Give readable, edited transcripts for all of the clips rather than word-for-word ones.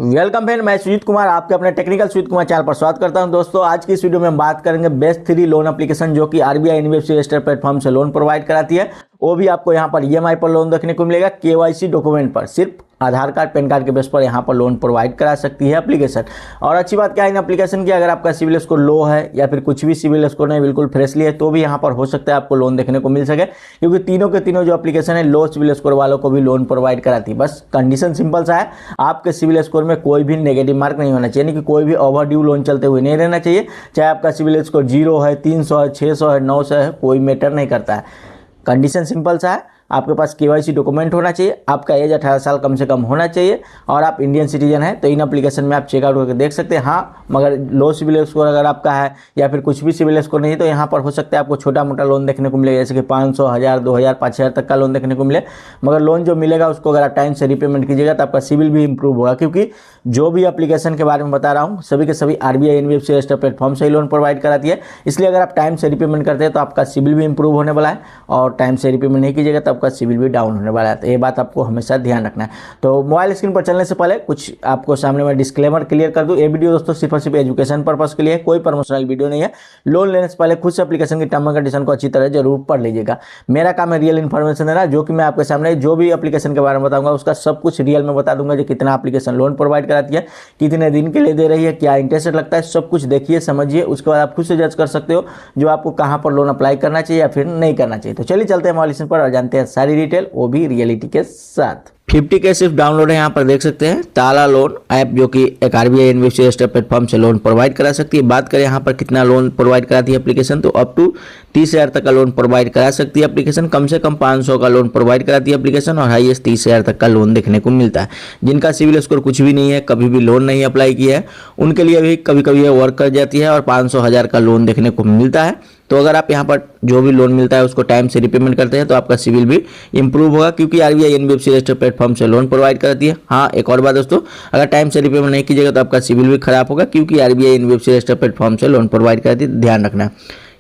Welcome friend, मैं सुजीत कुमार आपके अपने टेक्निकल सुजीत कुमार चैनल पर स्वागत करता हूं। दोस्तों, आज की इस वीडियो में हम बात करेंगे बेस्ट 3 लोन एप्लीकेशन जो कि आरबीआई एनबीएफसी रजिस्टर प्लेटफॉर्म से लोन प्रोवाइड कराती है। वो भी आपको यहां पर ईएमआई पर लोन देखने को मिलेगा, केवाईसी डॉक्यूमेंट पर, सिर्फ आधार कार्ड पैन कार्ड के बेस पर यहाँ पर लोन प्रोवाइड करा सकती है एप्लीकेशन। और अच्छी बात क्या है इन एप्लीकेशन की, अगर आपका सिविल स्कोर लो है या फिर कुछ भी सिविल स्कोर नहीं, बिल्कुल फ्रेशली है, तो भी यहाँ पर हो सकता है आपको लोन देखने को मिल सके, क्योंकि तीनों के तीनों जो एप्लीकेशन है लो सिविल स्कोर वालों को भी लोन प्रोवाइड कराती है। बस कंडीशन सिंपल सा है, आपके सिविल स्कोर में कोई भी नेगेटिव मार्क नहीं होना चाहिए, यानी कि कोई भी ओवर ड्यू लोन चलते हुए नहीं रहना चाहिए। चाहे आपका सिविल स्कोर 0 है, 300 है, 600 है, 900 है, कोई मैटर नहीं करता है। कंडीशन सिंपल सा है, आपके पास केवाईसी डॉक्यूमेंट होना चाहिए, आपका एज 18 साल कम से कम होना चाहिए और आप इंडियन सिटीजन है। तो इन एप्लीकेशन में आप चेकआउट करके देख सकते हैं। हाँ, मगर लो सिविल स्कोर अगर आपका है या फिर कुछ भी सिविल स्कोर नहीं, तो यहाँ पर हो सकता है आपको छोटा मोटा लोन देखने को मिलेगा, जैसे कि 500, 1000, 2000, 5000 तक का लोन देखने को मिले। मगर लोन जो मिलेगा उसको अगर आप टाइम से रिपेमेंट कीजिएगा तो आपका सिविल भी इंप्रूव होगा, क्योंकि जो भी एप्लीकेशन के बारे में बता रहा हूँ सभी के सभी आरबीआई एनबीएफसी रजिस्टर प्लेटफॉर्म से ही लोन प्रोवाइड कराती है। इसलिए अगर आप टाइम से रिपेमेंट करते हैं तो आपका सिविल भी इंप्रूव होने वाला है, और टाइम से रिपेमेंट नहीं कीजिएगा तो आपका सिविल भी डाउन होने वाला है। तो ये बात आपको हमेशा ध्यान रखना है। तो मोबाइल स्क्रीन पर चलने से पहले कुछ आपको सामने में डिस्क्लेमर क्लियर कर दूं। ये वीडियो दोस्तों सिर्फ और सिर्फ एजुकेशन पर्पस के लिए है, कोई प्रमोशनल वीडियो नहीं है। लोन लेने से पहले खुद से एप्लीकेशन की टर्म एंड कंडीशन को अच्छी तरह जरूर पढ़ लीजिएगा। मेरा काम है रियल इन्फॉर्मेशन देना, जो कि मैं आपके सामने जो भी एप्लीकेशन के बारे में बताऊंगा उसका सब कुछ रियल में बता दूंगा। जो कितना एप्लीकेशन लोन प्रोवाइड कराती है, कितने दिन के लिए दे रही है, क्या इंटरेस्ट लगता है, सब कुछ देखिए समझिए, उसके बाद आप खुद से जज कर सकते हो जो आपको कहां पर लोन अप्लाई करना चाहिए या फिर नहीं करना चाहिए। तो चलिए चलते हैं मोबाइल स्क्रीन पर और जानते हैं सारी डिटेल, वो भी रियलिटी के साथ। 50 के सिर्फ डाउनलोड है, यहाँ पर देख सकते हैं ताला लोन ऐप, जो कि एक आरबीआई एनबीएफसी रजिस्टर प्लेटफॉर्म से लोन प्रोवाइड करा सकती है। बात करें यहाँ पर कितना लोन प्रोवाइड कराती है एप्लीकेशन, तो अप टू 30,000 तक का लोन प्रोवाइड करा सकती है एप्लीकेशन। कम से कम 500 का लोन प्रोवाइड कराती है एप्लीकेशन, और हाईएस्ट 30,000 तक का लोन देखने को मिलता है। जिनका सिविल स्कोर कुछ भी नहीं है, कभी भी लोन नहीं अप्लाई किया है, उनके लिए भी कभी कभी ये वर्क कर जाती है और 500,000 का लोन देखने को मिलता है। तो अगर आप यहाँ पर जो भी लोन मिलता है उसको टाइम से रिपेमेंट करते हैं तो आपका सिविल भी इंप्रूव होगा, क्योंकि आरबीआई एनबीएफसी रजिस्टर प्लेटफॉर्म से लोन प्रोवाइड करती है। हाँ, एक और बात दोस्तों, अगर टाइम से रिपेमेंट नहीं कीजिएगा तो आपका सिविल भी खराब होगा, क्योंकि आरबीआई एनबीएफसी रजिस्टर प्लेटफॉर्म से लोन प्रोवाइड करती है, ध्यान रखना।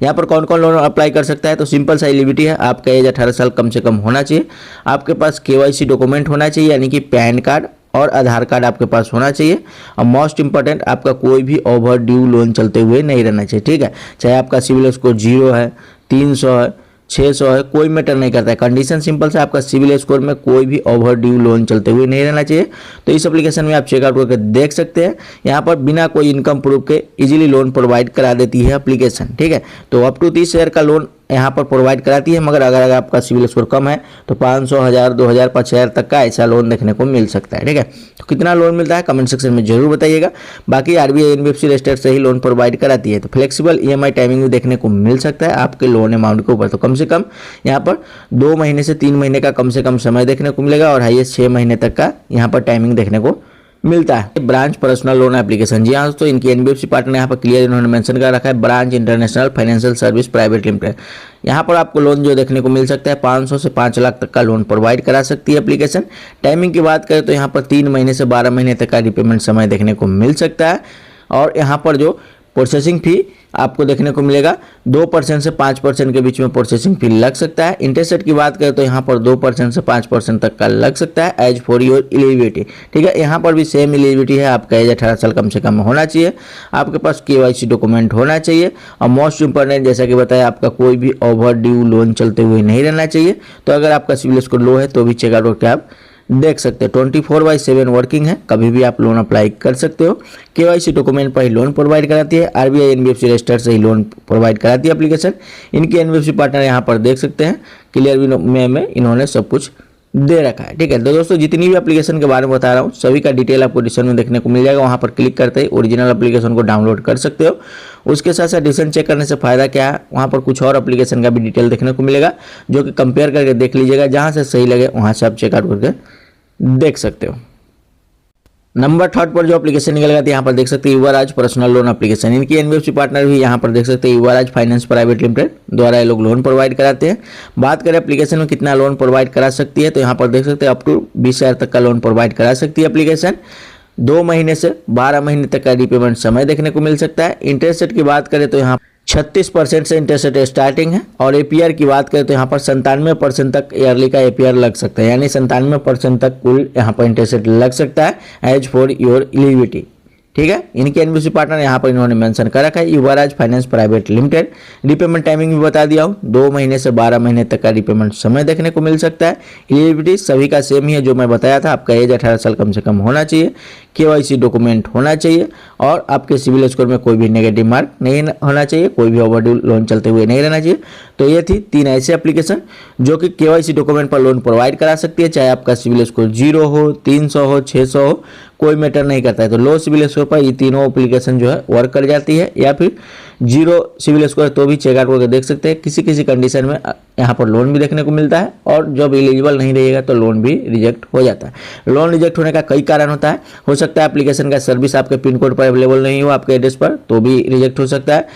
यहाँ पर कौन कौन लोन अप्लाई कर सकता है, तो सिंपल सा एलिजिबिलिटी है, आपका एज 18 साल कम से कम होना चाहिए, आपके पास केवाईसी डॉक्यूमेंट होना चाहिए, यानी कि पैन कार्ड और आधार कार्ड आपके पास होना चाहिए, और मोस्ट इंपॉर्टेंट आपका कोई भी ओवर ड्यू लोन चलते हुए नहीं रहना चाहिए। ठीक है, चाहे आपका सिविल स्कोर 0 है, 300 है, 600 है, कोई मैटर नहीं करता है। कंडीशन सिंपल से आपका सिविल स्कोर में कोई भी ओवर ड्यू लोन चलते हुए नहीं रहना चाहिए। तो इस एप्लीकेशन में आप चेकआउट करके देख सकते हैं, यहाँ पर बिना कोई इनकम प्रूफ के इजीली लोन प्रोवाइड करा देती है एप्लीकेशन। ठीक है, तो अप टू 30,000 का लोन यहाँ पर प्रोवाइड कराती है, मगर अगर आपका सिविल स्कोर कम है तो 500, 1000, 2000, 5000 तक का ऐसा लोन देखने को मिल सकता है। ठीक है, तो कितना लोन मिलता है कमेंट सेक्शन में जरूर बताइएगा। बाकी आरबीआई एनबीएफसी रजिस्टर से ही लोन प्रोवाइड कराती है, तो फ्लेक्सिबल ईएमआई टाइमिंग भी देखने को मिल सकता है आपके लोन अमाउंट के ऊपर। तो कम से कम यहाँ पर 2 महीने से 3 महीने का कम से कम समय देखने को मिलेगा, और हाईएस्ट 6 महीने तक का यहाँ पर टाइमिंग देखने को मिलता है। ब्रांच पर्सनल लोन एप्लीकेशन, जी हाँ दोस्तों, इनकी एनबीएफसी पार्टनर यहाँ पर क्लियर इन्होंने मेंशन कर रखा है, branch international financial service private limited. यहाँ पर आपको लोन जो देखने को मिल सकता है 500 से 5 लाख तक का लोन प्रोवाइड करा सकती है एप्लीकेशन। टाइमिंग की बात करें तो यहाँ पर 3 महीने से 12 महीने तक का रिपेमेंट समय देखने को मिल सकता है, और यहाँ पर जो प्रोसेसिंग फी आपको देखने को मिलेगा 2% से 5% के बीच में प्रोसेसिंग फी लग सकता है। इंटरेस्ट रेट की बात करें तो यहाँ पर 2% से 5% तक का लग सकता है, एज फॉर योर एलिजिबिलिटी। ठीक है, यहाँ पर भी सेम एलिजिबिलिटी है, आपका एज 18 साल कम से कम होना चाहिए, आपके पास केवाईसी डॉक्यूमेंट होना चाहिए, और मोस्ट इंपॉर्टेंट जैसा कि बताया, आपका कोई भी ओवर ड्यू लोन चलते हुए नहीं रहना चाहिए। तो अगर आपका सिविल स्कोर लो है तो भी चेकआउट करके आप देख सकते हैं। 24/7 वर्किंग है, कभी भी आप लोन अप्लाई कर सकते हो। केवाईसी डॉक्यूमेंट पर ही लोन प्रोवाइड कराती है, आरबीआई एनबीएफसी रजिस्टर से ही लोन प्रोवाइड कराती है एप्लीकेशन। इनके एनबीएफसी पार्टनर यहाँ पर देख सकते हैं, क्लियर में इन्होंने सब कुछ दे रखा है। ठीक है, तो दोस्तों जितनी भी एप्लीकेशन के बारे में बता रहा हूँ सभी का डिटेल आपको डिस्क्रिप्शन में देखने को मिल जाएगा, वहाँ पर क्लिक करते ही ओरिजिनल एप्लीकेशन को डाउनलोड कर सकते हो। उसके साथ साथ डिस्क्रिप्शन चेक करने से फायदा क्या है, वहाँ पर कुछ और एप्लीकेशन का भी डिटेल देखने को मिलेगा, जो कि कंपेयर करके देख लीजिएगा, जहाँ से सही लगे वहाँ से आप चेकआउट करके देख सकते हो। नंबर 3 पर जो एप्लीकेशन निकलेगा, तो यहाँ पर देख सकते हैं युवराज पर्सनल लोन एप्लीकेशन। इनकी एनबीएफसी पार्टनर भी यहाँ पर देख सकते हैं युवराज फाइनेंस प्राइवेट लिमिटेड द्वारा ये लोग लोन प्रोवाइड कराते हैं। बात करें एप्लीकेशन में कितना लोन प्रोवाइड करा सकती है, तो यहाँ पर देख सकते हैं अप टू 20,000 तक का लोन प्रोवाइड करा सकती है एप्लीकेशन। 2 महीने से 12 महीने तक का रिपेमेंट समय देखने को मिल सकता है। इंटरेस्ट रेट की बात करें तो यहाँ 36% से इंटरेस्ट रेट स्टार्टिंग है। और एपीआर की बात करें तो यहाँ पर 97% तक ईयरली का एपीआर लग सकता है, यानी 97% तक कुल यहाँ पर इंटरेस्ट रेट लग सकता है एज फॉर योर एलिजिबिलिटी। ठीक है, इनके एनबीएफसी पार्टनर यहाँ पर इन्होंने मेंशन कर रखा है Yuvraj finance private limited. Repayment timing भी बता दिया हूँ, 2 महीने से 12 महीने तक का रिपेमेंट समय देखने को मिल सकता है। एलिजिबिलिटी सभी का सेम ही है जो मैं बताया था, आपका एज 18 साल कम से कम होना चाहिए, केवाईसी डॉक्यूमेंट होना चाहिए और आपके सिविल स्कोर में कोई भी नेगेटिव मार्क नहीं होना चाहिए, कोई भी ओवरड्यू लोन चलते हुए नहीं रहना चाहिए। तो ये थी 3 ऐसे एप्लीकेशन जो कि केवाईसी डॉक्यूमेंट पर लोन प्रोवाइड करा सकती है, चाहे आपका सिविल स्कोर 0 हो, 300 हो, 600 हो, कोई मैटर नहीं करता है। तो लो सिविल स्कोर पर ये तीनों एप्लीकेशन जो है वर्क कर जाती है, या फिर 0 सिविल स्कोर तो भी चेकआउट करके देख सकते हैं। किसी किसी कंडीशन में यहाँ पर लोन भी देखने को मिलता है, और जब एलिजिबल नहीं रहेगा तो लोन भी रिजेक्ट हो जाता है। लोन रिजेक्ट होने का कई कारण होता है, हो सकता है एप्लीकेशन का सर्विस आपके पिन कोड पर अवेलेबल नहीं हो आपके एड्रेस पर, तो भी रिजेक्ट हो सकता है।